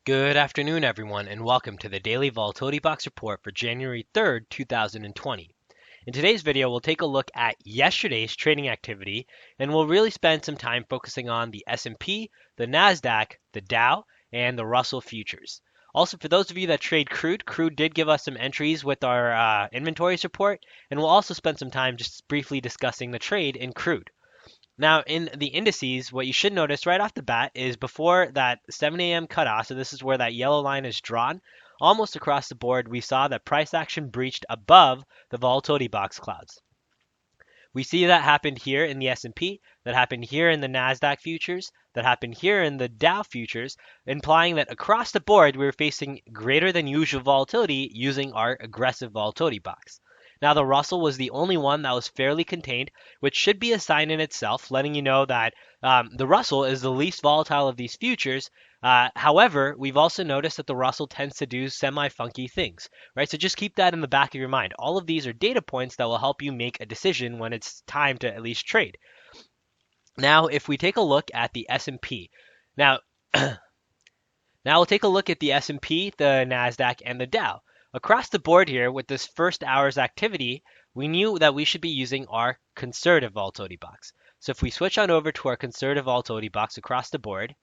Good afternoon, everyone, and welcome to the Daily Volatility Box report for January 3rd, 2020. In today's video, we'll take a look at yesterday's trading activity, and we'll really spend some time focusing on the S&P, the Nasdaq, the Dow, and the Russell futures. Also, for those of you that trade crude did give us some entries with our inventories report, and we'll also spend some time just briefly discussing the trade in crude. Now, in the indices, what you should notice right off the bat is before that 7 a.m. cutoff, so this is where that yellow line is drawn, almost across the board, we saw that price action breached above the volatility box clouds. We see that happened here in the S&P, that happened here in the Nasdaq futures, that happened here in the Dow futures, implying that across the board we were facing greater than usual volatility using our aggressive volatility box. Now the Russell was the only one that was fairly contained, which should be a sign in itself, letting you know that the Russell is the least volatile of these futures. However, we've also noticed that the Russell tends to do semi-funky things, right? So just keep that in the back of your mind. All of these are data points that will help you make a decision when it's time to at least trade. Now, if we take a look at the S&P, now we'll take a look at the S&P, the Nasdaq, and the Dow. Across the board here, with this first hour's activity, we knew that we should be using our conservative volatility box. So if we switch on over to our conservative volatility box across the board,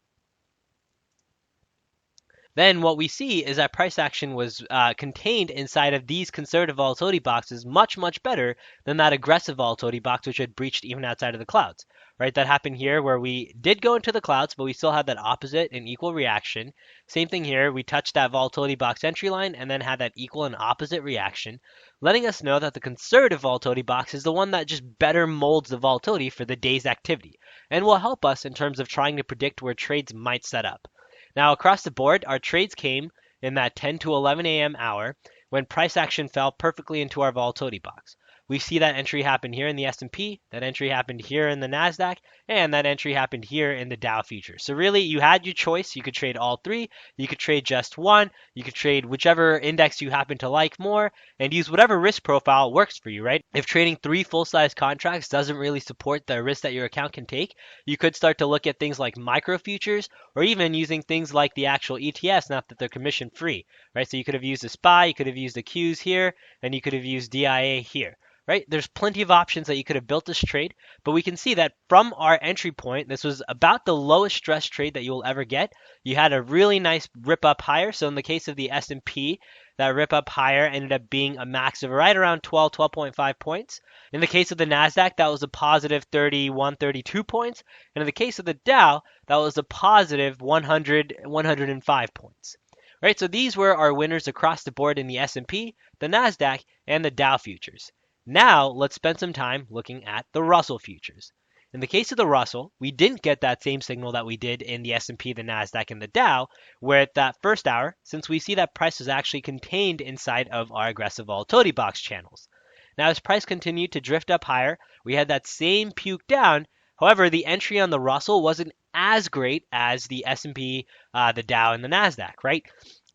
then what we see is that price action was contained inside of these conservative volatility boxes much, much better than that aggressive volatility box, which had breached even outside of the clouds, right? That happened here where we did go into the clouds, but we still had that opposite and equal reaction. Same thing here. We touched that volatility box entry line and then had that equal and opposite reaction, letting us know that the conservative volatility box is the one that just better molds the volatility for the day's activity and will help us in terms of trying to predict where trades might set up. Now, across the board, our trades came in that 10 to 11 a.m. hour when price action fell perfectly into our volatility box. We see that entry happen here in the S&P, that entry happened here in the Nasdaq, and that entry happened here in the Dow futures. So really, you had your choice. You could trade all three. You could trade just one. You could trade whichever index you happen to like more and use whatever risk profile works for you, right? If trading three full-size contracts doesn't really support the risk that your account can take, you could start to look at things like micro futures or even using things like the actual ETFs, not that they're commission free, right? So you could have used a SPY, you could have used the Qs here, and you could have used DIA here. Right? There's plenty of options that you could have built this trade, but we can see that from our entry point, this was about the lowest stress trade that you will ever get. You had a really nice rip up higher. So in the case of the S&P, that rip up higher ended up being a max of right around 12.5 points. In the case of the Nasdaq, that was a positive 31, 32 points. And in the case of the Dow, that was a positive 105 points. Right? So these were our winners across the board in the S&P, the Nasdaq, and the Dow futures. Now, let's spend some time looking at the Russell futures. In the case of the Russell, we didn't get that same signal that we did in the S&P, the Nasdaq, and the Dow, where at that first hour, since we see that price was actually contained inside of our aggressive volatility box channels. Now, as price continued to drift up higher, we had that same puke down. However, the entry on the Russell wasn't as great as the S&P, the Dow, and the Nasdaq, right?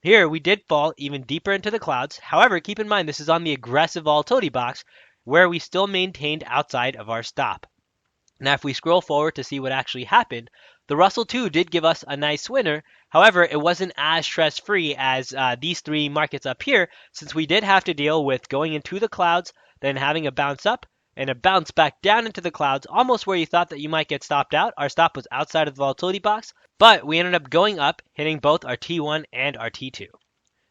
Here, we did fall even deeper into the clouds. However, keep in mind, this is on the aggressive volatility box where we still maintained outside of our stop. Now, if we scroll forward to see what actually happened, the Russell 2 did give us a nice winner. However, it wasn't as stress-free as these three markets up here, since we did have to deal with going into the clouds, then having a bounce up, and a bounce back down into the clouds, almost where you thought that you might get stopped out. Our stop was outside of the volatility box, but we ended up going up, hitting both our T1 and our T2.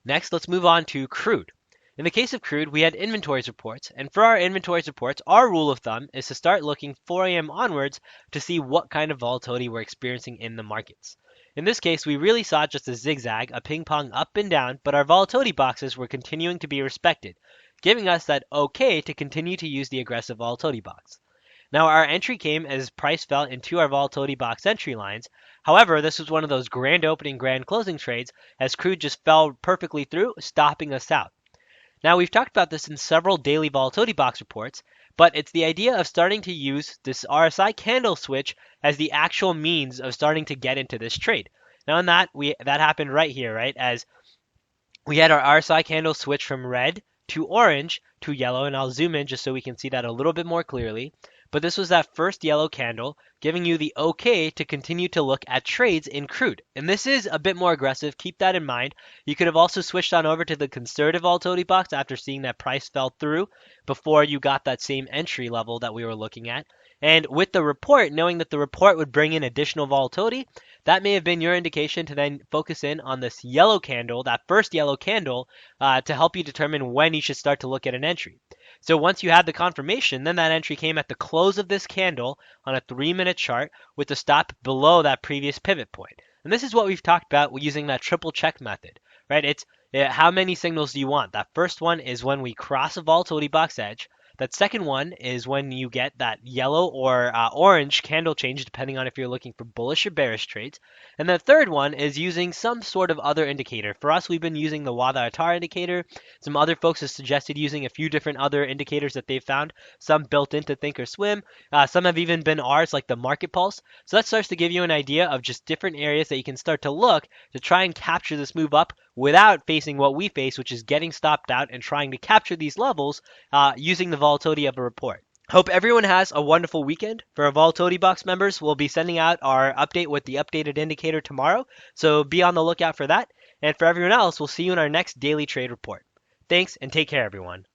Next, let's move on to crude. In the case of crude, we had inventories reports, and for our inventories reports, our rule of thumb is to start looking 4 a.m. onwards to see what kind of volatility we're experiencing in the markets. In this case, we really saw just a zigzag, a ping pong up and down, but our volatility boxes were continuing to be respected, giving us that okay to continue to use the aggressive volatility box. Now, our entry came as price fell into our volatility box entry lines. However, this was one of those grand opening, grand closing trades as crude just fell perfectly through, stopping us out. Now, we've talked about this in several daily volatility box reports, but it's the idea of starting to use this RSI Candle Switch as the actual means of starting to get into this trade. Now, in that happened right here, right? As we had our RSI Candle switch from red to orange to yellow, and I'll zoom in just so we can see that a little bit more clearly. but this was that first yellow candle giving you the okay to continue to look at trades in crude. And this is a bit more aggressive. Keep that in mind. You could have also switched on over to the conservative volatility box after seeing that price fell through before you got that same entry level that we were looking at. And with the report, knowing that the report would bring in additional volatility, that may have been your indication to then focus in on this yellow candle, that first yellow candle, to help you determine when you should start to look at an entry. So once you had the confirmation, then that entry came at the close of this candle on a 3-minute chart with the stop below that previous pivot point. And this is what we've talked about using that triple check method, right? It's how many signals do you want? That first one is when we cross a volatility box edge. That second one is when you get that yellow or orange candle change, depending on if you're looking for bullish or bearish trades. And the third one is using some sort of other indicator. For us, we've been using the Wada-Atar indicator. Some other folks have suggested using a few different other indicators that they've found, some built into Thinkorswim. Some have even been ours, like the Market Pulse. So that starts to give you an idea of just different areas that you can start to look to try and capture this move up without facing what we face, which is getting stopped out and trying to capture these levels using the volatility of a report. Hope everyone has a wonderful weekend. For our Volatility Box members, we'll be sending out our update with the updated indicator tomorrow, so be on the lookout for that. And for everyone else, we'll see you in our next daily trade report. Thanks, and take care, everyone.